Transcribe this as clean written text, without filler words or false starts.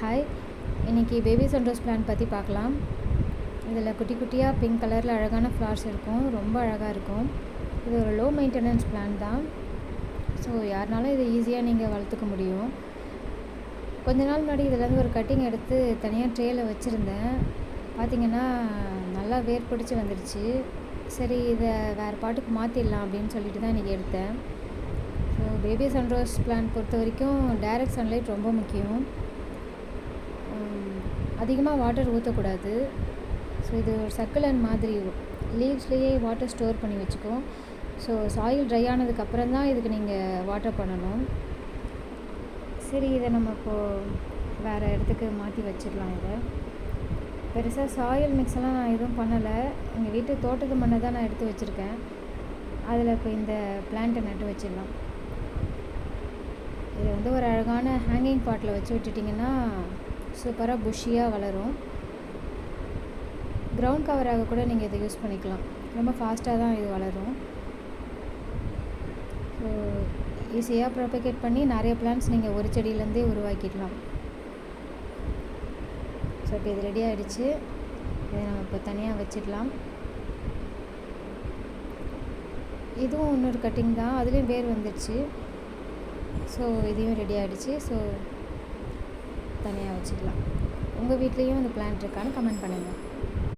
Hi, இன்றைக்கி baby sun rose plant பற்றி பார்க்கலாம். இதில் குட்டி குட்டியாக பிங்க் கலரில் அழகான ஃப்ளார்ஸ் இருக்கும், ரொம்ப அழகாக இருக்கும். இது ஒரு லோ மெயின்டெனன்ஸ் பிளான்ட் தான். ஸோ யாருனாலும் இதை ஈஸியாக நீங்கள் வளர்த்துக்க முடியும். கொஞ்ச நாள் முன்னாடி இதிலேருந்து ஒரு கட்டிங் எடுத்து தனியாக ட்ரேயில் வச்சுருந்தேன். பார்த்திங்கன்னா நல்லா வேர் பிடிச்சி வந்துடுச்சு. சரி, இதை வேறு பாட்டுக்கு மாற்றிடலாம் அப்படின்னு சொல்லிட்டு தான் இன்றைக்கி எடுத்தேன். ஸோ பேபி சன்ரோஸ் பிளான்ட் பொறுத்த வரைக்கும் டைரக்ட் சன்லைட் ரொம்ப முக்கியம். அதிகமாக வாட்டர் ஊற்றக்கூடாது. ஸோ இது ஒரு சக்குலன் மாதிரி லீவ்ஸ்லேயே வாட்டர் ஸ்டோர் பண்ணி வச்சுக்கும். ஸோ சாயில் ட்ரை ஆனதுக்கப்புறம் தான் இதுக்கு நீங்கள் வாட்டர் பண்ணணும். சரி, இதை நம்ம இப்போது வேறு இடத்துக்கு மாற்றி வச்சிடலாம். இதை பெருசாக சாயில் மிக்ஸ் எல்லாம் நான் எதுவும் பண்ணலை. எங்கள் வீட்டு தோட்டத்து மண்ணை தான் நான் எடுத்து வச்சுருக்கேன். அதில் இப்போ இந்த பிளான்ட்டை நட்டு வச்சிடலாம். இது வந்து ஒரு அழகான ஹேங்கிங் பாட்டில் வச்சு விட்டுட்டிங்கன்னா சூப்பராக புஷ்ஷியாக வளரும். கிரவுண்ட் கவராக கூட நீங்கள் இதை யூஸ் பண்ணிக்கலாம். ரொம்ப ஃபாஸ்ட்டாக தான் இது வளரும். ஸோ ஈஸியாக ப்ரொபகேட் பண்ணி நிறைய பிளான்ட்ஸ் நீங்கள் ஒரு செடியிலேருந்தே உருவாக்கிடலாம். ஸோ இப்போ இது ரெடி ஆகிடுச்சு. இதை நம்ம இப்போ தனியாக வச்சிடலாம். இதுவும் இன்னொரு கட்டிங் தான், அதுலேயும் வேர் வந்துடுச்சு. ஸோ இதையும் ரெடி ஆகிடுச்சு. ஸோ தனியாக வச்சுக்கலாம். உங்கள் வீட்லேயும் இந்த பிளான்ட் இருக்கான்னு கமெண்ட் பண்ணுங்கள்.